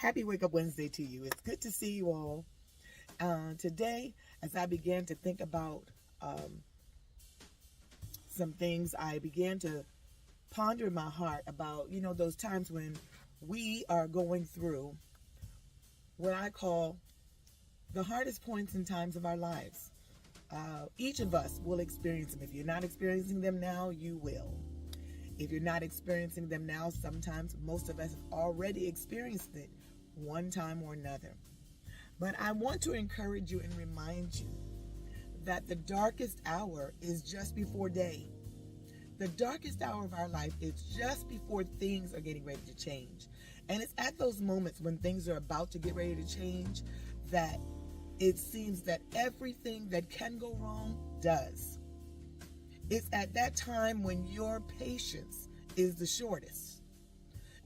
Happy Wake Up Wednesday to you. It's good to see you all. Today, as I began to think about some things, I began to ponder in my heart about, those times when we are going through what I call the hardest points and times of our lives. Each of us will experience them. If you're not experiencing them now, you will. If you're not experiencing them now, sometimes most of us have already experienced it one time or another. But I want to encourage you and remind you that the darkest hour is just before day. The darkest hour of our life is just before things are getting ready to change. And it's at those moments when things are about to get ready to change that it seems that everything that can go wrong does. It's at that time when your patience is the shortest.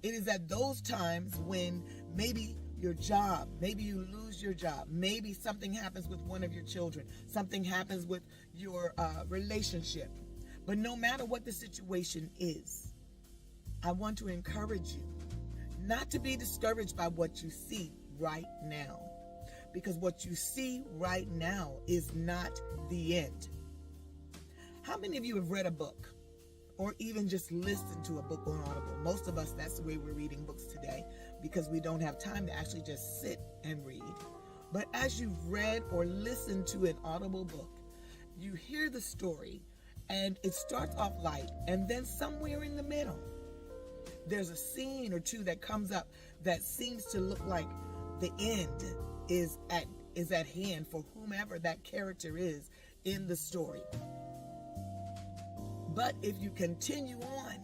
It is at those times when maybe your job, maybe you lose your job, maybe something happens with one of your children, something happens with your relationship. But no matter what the situation is, I want to encourage you not to be discouraged by what you see right now. Because what you see right now is not the end. How many of you have read a book or even just listened to a book on Audible? Most of us, that's the way we're reading books today because we don't have time to actually just sit and read. But as you've read or listened to an Audible book, you hear the story and it starts off light, and then somewhere in the middle, there's a scene or two that comes up that seems to look like the end is at hand for whomever that character is in the story. But if you continue on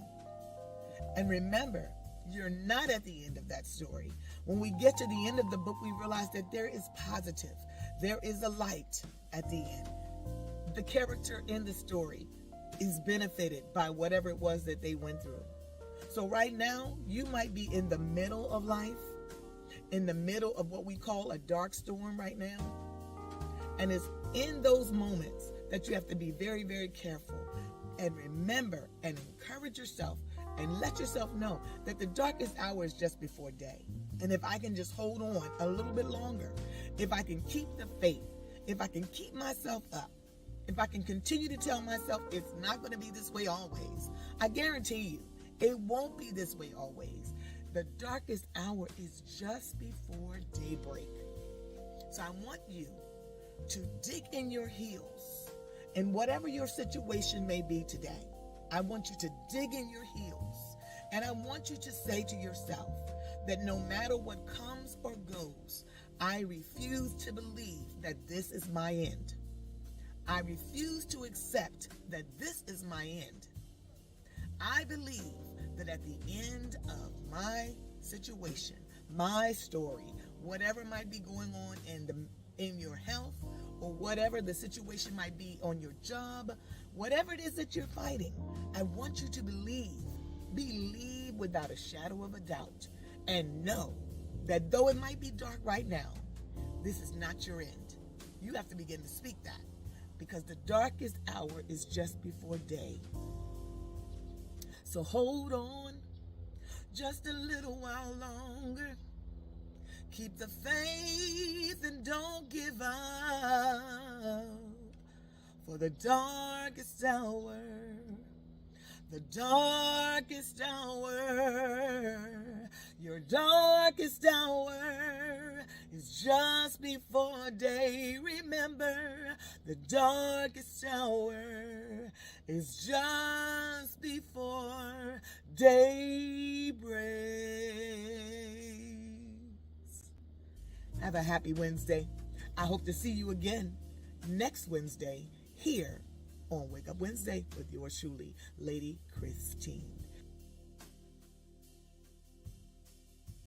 and remember, you're not at the end of that story. When we get to the end of the book, we realize that there is positive. There is a light at the end. The character in the story is benefited by whatever it was that they went through. So right now, you might be in the middle of life, in the middle of what we call a dark storm right now. And it's in those moments that you have to be very, very careful and remember and encourage yourself and let yourself know that the darkest hour is just before day. And if I can just hold on a little bit longer, if I can keep the faith, if I can keep myself up, if I can continue to tell myself it's not going to be this way always, I guarantee you it won't be this way always. The darkest hour is just before daybreak. So I want you to dig in your heels. And whatever your situation may be today, I want you to dig in your heels. And I want you to say to yourself that no matter what comes or goes, I refuse to believe that this is my end. I refuse to accept that this is my end. I believe that at the end of my situation, my story, whatever might be going on in your health, or whatever the situation might be on your job, whatever it is that you're fighting, I want you to believe without a shadow of a doubt, and know that though it might be dark right now, this is not your end. You have to begin to speak that, because the darkest hour is just before day. So hold on just a little while longer. Keep the faith and don't give up. For the darkest hour your darkest hour is just before day. Remember, the darkest hour is just before daybreak. Have a happy Wednesday. I hope to see you again next Wednesday here on Wake Up Wednesday with yours truly, Lady Christine.